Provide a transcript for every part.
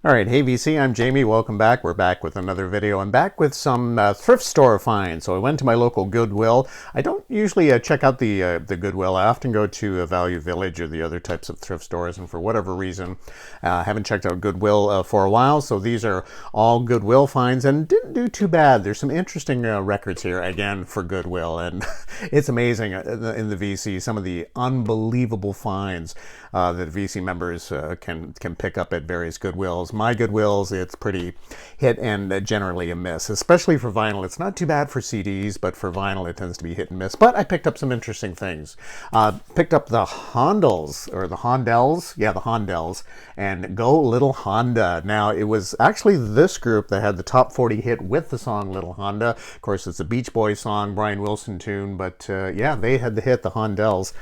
All right, hey VC, I'm Jamie. Welcome back. We're back with another video. I'm back with some thrift store finds. So I went to my local Goodwill. I don't usually check out the Goodwill. I often go to Value Village or the other types of thrift stores, and for whatever reason, I haven't checked out Goodwill for a while. So these are all Goodwill finds, and didn't do too bad. There's some interesting records here again for Goodwill, and it's amazing in the VC some of the unbelievable finds that VC members can pick up at various Goodwills. My Goodwills, it's pretty hit and generally a miss, especially for vinyl. It's not too bad for CDs, but for vinyl it tends to be hit and miss. But I picked up some interesting things. Picked up the Hondells, or the Hondells, yeah, the Hondells, and Go Little Honda. Now, it was actually this group that had the top 40 hit with the song Little Honda. Of course, it's a Beach Boys song, Brian Wilson tune, but yeah, they had the hit, the Hondells,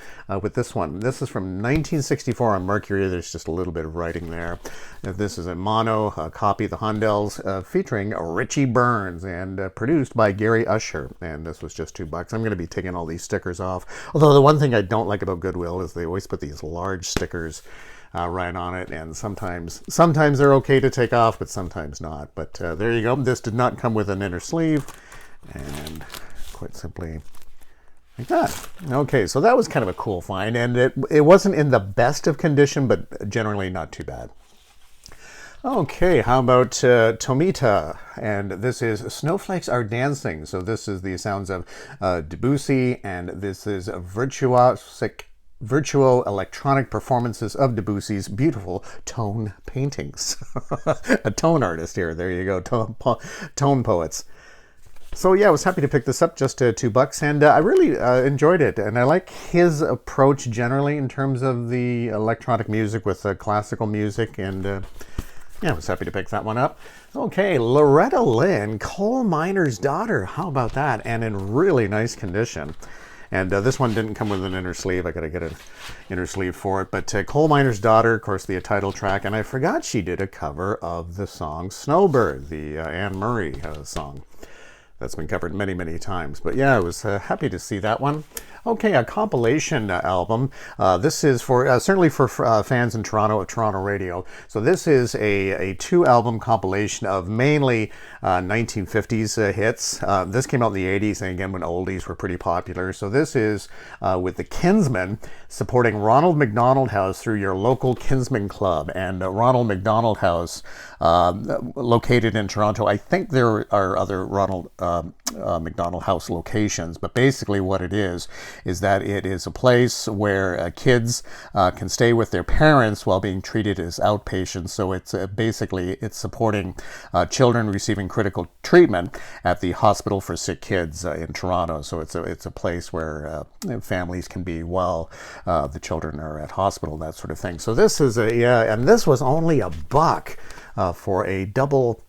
with this one. This is from 1964 on Mercury. There's just a little bit of writing there. This is a mono copy, the Hondells, featuring Richie Burns and produced by Gary Usher. And this was just $2. I'm going to be taking all these stickers off. Although the one thing I don't like about Goodwill is they always put these large stickers right on it, and sometimes they're okay to take off, but sometimes not. But there you go. This did not come with an inner sleeve, and quite simply like that. Okay, so that was kind of a cool find, and it wasn't in the best of condition, but generally not too bad. Okay, how about Tomita? And this is Snowflakes Are Dancing. So this is the sounds of Debussy, and this is virtual electronic performances of Debussy's beautiful tone paintings. A tone artist here. There you go, tone poets. So yeah, I was happy to pick this up, just $2, and I really enjoyed it. And I like his approach generally in terms of the electronic music with classical music, and yeah, I was happy to pick that one up. Okay, Loretta Lynn, Coal Miner's Daughter. How about that? And in really nice condition. And this one didn't come with an inner sleeve. I got to get an inner sleeve for it. But Coal Miner's Daughter, of course, the title track. And I forgot she did a cover of the song Snowbird, the Anne Murray song. That's been covered many, many times. But yeah, I was happy to see that one. Okay, a compilation album. This is for certainly for fans in Toronto of Toronto radio. So this is a 2-album compilation of mainly 1950s hits. This came out in the 80s, and again when oldies were pretty popular. So this is with the Kinsmen, supporting Ronald McDonald House through your local Kinsman Club. And Ronald McDonald House, located in Toronto. I think there are other Ronald McDonald House locations, but basically what it is that it is a place where kids can stay with their parents while being treated as outpatients. So it's basically it's supporting children receiving critical treatment at the Hospital for Sick Kids in Toronto. So it's a place where families can be while the children are at hospital, that sort of thing. So this is and this was only $1 for a double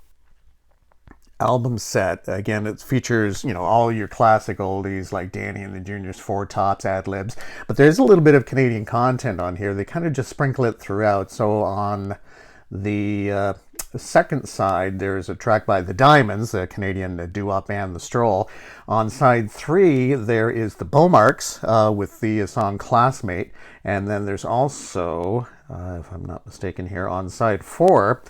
album set. Again, it features, all your classic oldies like Danny and the Juniors, Four Tops, ad-libs, but there's a little bit of Canadian content on here. They kind of just sprinkle it throughout. So on the second side, there's a track by the Diamonds, the Canadian doo-wop band The Stroll. On side 3, there is the Beaumarks with the song Classmate. And then there's also, if I'm not mistaken here, on side 4,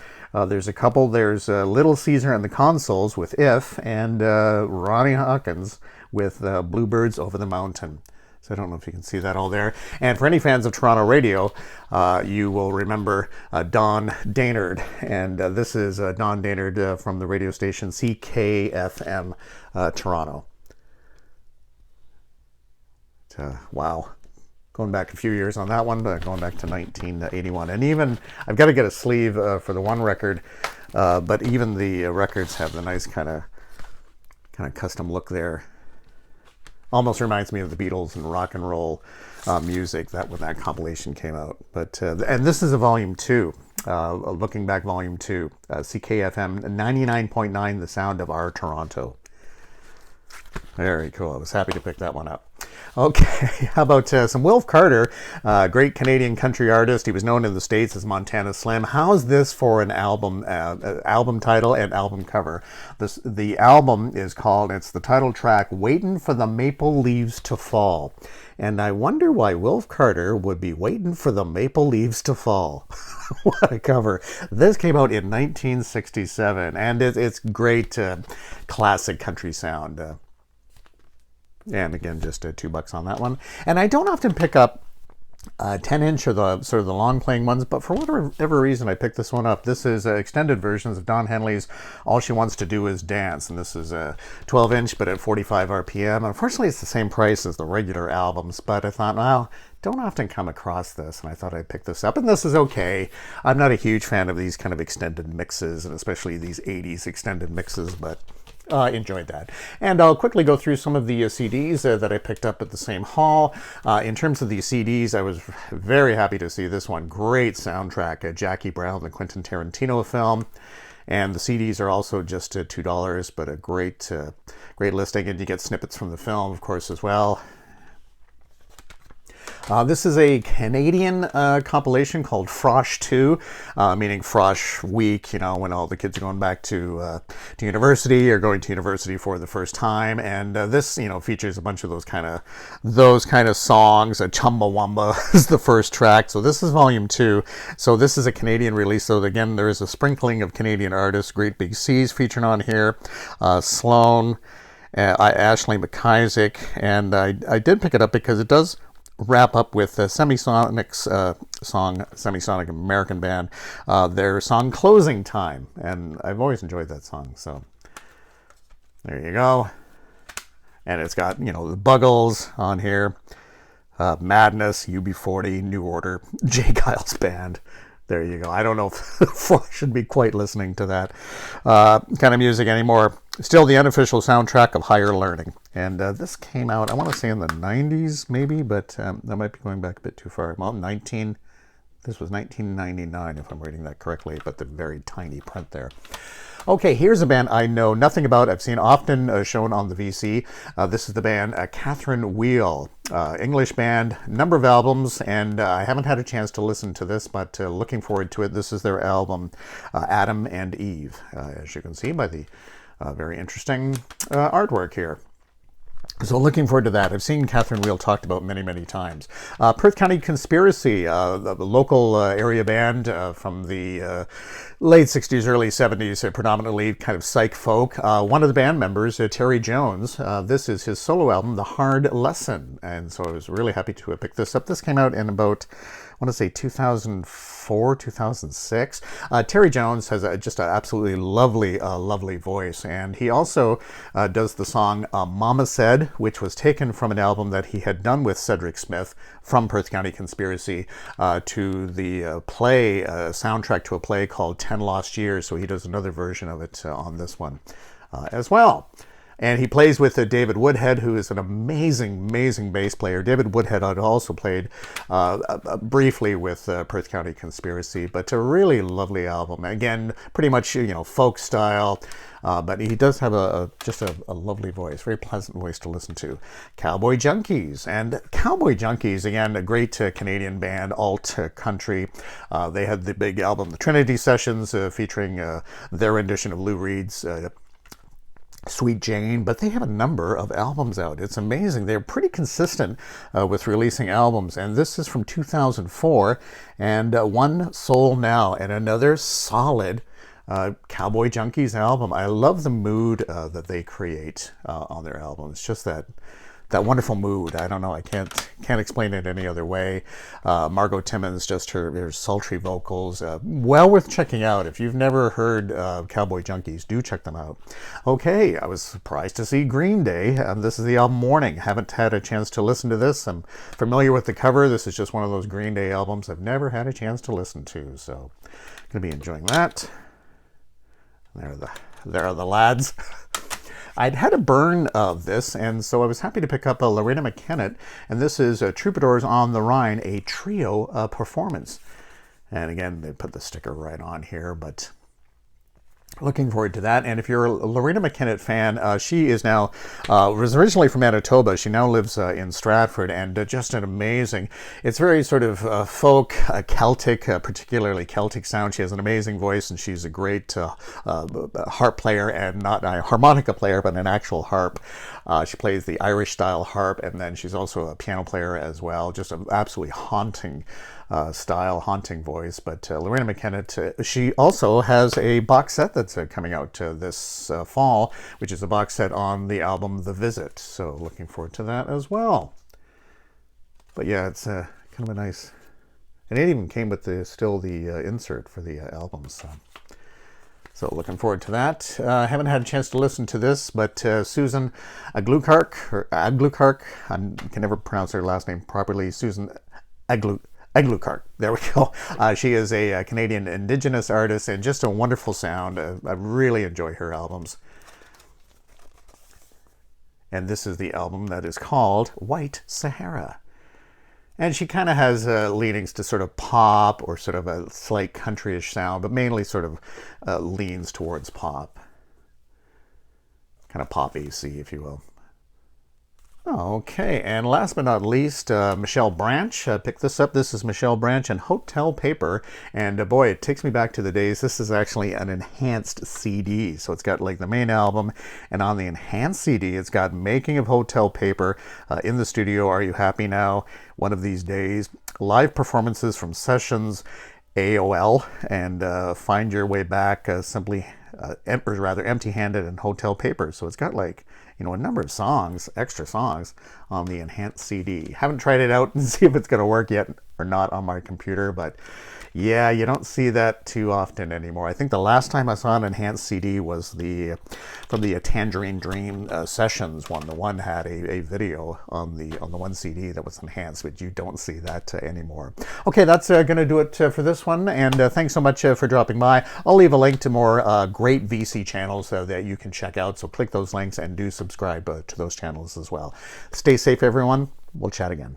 there's a couple. There's Little Caesar and the Consuls with If, and Ronnie Hawkins with Bluebirds Over the Mountain. So I don't know if you can see that all there. And for any fans of Toronto radio, you will remember Don Donnard. And this is Don Donnard from the radio station CKFM Toronto. Wow. Going back a few years on that one, but going back to 1981. And even, I've got to get a sleeve for the one record, but even the records have the nice kind of custom look there. Almost reminds me of the Beatles and rock and roll music that when that compilation came out. But and this is a volume 2, looking back volume 2, CKFM 99.9, the sound of our Toronto. Very cool. I was happy to pick that one up. Okay, how about some Wilf Carter, great Canadian country artist. He was known in the States as Montana Slim. How's this for an album album title and album cover? The album is called, it's the title track, Waitin' for the Maple Leaves to Fall. And I wonder why Wilf Carter would be waiting for the maple leaves to fall. What a cover. This came out in 1967, and it's great classic country sound. And again, just $2 on that one. And I don't often pick up 10-inch or the sort of the long playing ones, but for whatever reason I picked this one up. This is extended versions of Don Henley's All She Wants to Do Is Dance, and this is a 12-inch but at 45 RPM. Unfortunately, it's the same price as the regular albums, but I thought, well, don't often come across this, and I thought I'd pick this up, and this is okay. I'm not a huge fan of these kind of extended mixes, and especially these 80s extended mixes, but enjoyed that. And I'll quickly go through some of the CDs that I picked up at the same haul. In terms of the CDs, I was very happy to see this one. Great soundtrack, Jackie Brown, the Quentin Tarantino film. And the CDs are also just $2, but a great listing. And you get snippets from the film, of course, as well. This is a Canadian compilation called Frosh 2, meaning Frosh Week, you know, when all the kids are going back to university or going to university for the first time. And this, you know, features a bunch of those kind of songs. Chumbawamba is the first track. So this is volume 2. So this is a Canadian release. So again, there is a sprinkling of Canadian artists. Great Big Seas featured on here. Sloan, Ashley McIsaac. And I did pick it up because it does wrap up with Semisonic's song, Semisonic American band, their song Closing Time. And I've always enjoyed that song. So there you go. And it's got, you know, the Buggles on here, Madness, UB40, New Order, Jay Giles Band. There you go. I don't know if I should be quite listening to that kind of music anymore. Still the unofficial soundtrack of Higher Learning. And this came out, I want to say in the 90s maybe, but that might be going back a bit too far. Well, this was 1999 if I'm reading that correctly, but the very tiny print there. Okay, here's a band I know nothing about. I've seen often shown on the VC. This is the band Catherine Wheel, English band, number of albums, and I haven't had a chance to listen to this, but looking forward to it. This is their album, Adam and Eve, as you can see by the very interesting artwork here. So looking forward to that. I've seen Catherine Wheel talked about many, many times. Perth County Conspiracy, the local area band from the late 60s, early 70s, predominantly kind of psych folk. One of the band members, Terry Jones, this is his solo album, The Hard Lesson. And so I was really happy to pick this up. This came out in about, I want to say 2004, 2006. Terry Jones has just an absolutely lovely voice. And he also does the song Mama Said, which was taken from an album that he had done with Cedric Smith from Perth County Conspiracy to the play, soundtrack to a play called 10 Lost Years. So he does another version of it on this one as well. And he plays with David Woodhead, who is an amazing bass player. David Woodhead had also played briefly with Perth County Conspiracy, but a really lovely album. Again, pretty much, you know, folk style, but he does have just a lovely voice, very pleasant voice to listen to. Cowboy Junkies. And Cowboy Junkies, again, a great Canadian band, alt country. They had the big album, The Trinity Sessions, featuring their rendition of Lou Reed's Sweet Jane, but they have a number of albums out. It's amazing. They're pretty consistent with releasing albums, and this is from 2004, and One Soul Now, and another solid Cowboy Junkies album. I love the mood that they create on their albums. Just that wonderful mood. I don't know. I can't explain it any other way. Margot Timmons, just her sultry vocals. Well worth checking out. If you've never heard Cowboy Junkies, do check them out. Okay, I was surprised to see Green Day. This is the album Morning. Haven't had a chance to listen to this. I'm familiar with the cover. This is just one of those Green Day albums I've never had a chance to listen to. So going to be enjoying that. There are the lads. I'd had a burn of this, and so I was happy to pick up a Lorena McKenna, and this is Troubadours on the Rhine, a trio performance. And again, they put the sticker right on here, but Looking forward to that. And if you're a Lorena McKenna fan, she is now, was originally from Manitoba. She now lives in Stratford, and just an amazing, it's very sort of folk, Celtic, particularly Celtic sound. She has an amazing voice, and she's a great harp player, and not a harmonica player, but an actual harp. She plays the Irish style harp, and then she's also a piano player as well. Just an absolutely haunting style, haunting voice. But Lorena McKenna, she also has a box set that's coming out this fall, which is a box set on the album The Visit. So looking forward to that as well. But yeah, it's kind of a nice, and it even came with the insert for the album. So looking forward to that. I haven't had a chance to listen to this, but Susan Eglucart, I can never pronounce her last name properly. Susan Eglucart. There we go. She is a Canadian Indigenous artist and just a wonderful sound. I really enjoy her albums. And this is the album that is called White Sahara. And she kind of has leanings to sort of pop or sort of a slight countryish sound, but mainly sort of leans towards pop. Kind of pop AC, if you will. Okay, and last but not least, Michelle Branch picked this up. This is Michelle Branch and Hotel Paper, and boy, it takes me back to the days. This is actually an enhanced CD, so it's got like the main album, and on the enhanced CD, it's got Making of Hotel Paper, In the Studio, Are You Happy Now, One of These Days, live performances from sessions, AOL, and Find Your Way Back, simply, or rather, Empty-Handed, and Hotel Paper. So it's got like, you know, a number of songs, extra songs on the enhanced CD. Haven't tried it out and see if it's going to work yet or not on my computer, but yeah, you don't see that too often anymore. I think the last time I saw an enhanced CD was from the Tangerine Dream sessions one. The one had a video on the one CD that was enhanced, but you don't see that anymore. Okay, that's going to do it for this one, and thanks so much for dropping by. I'll leave a link to more great VC channels that you can check out, so click those links and do subscribe to those channels as well. Stay safe, everyone. We'll chat again.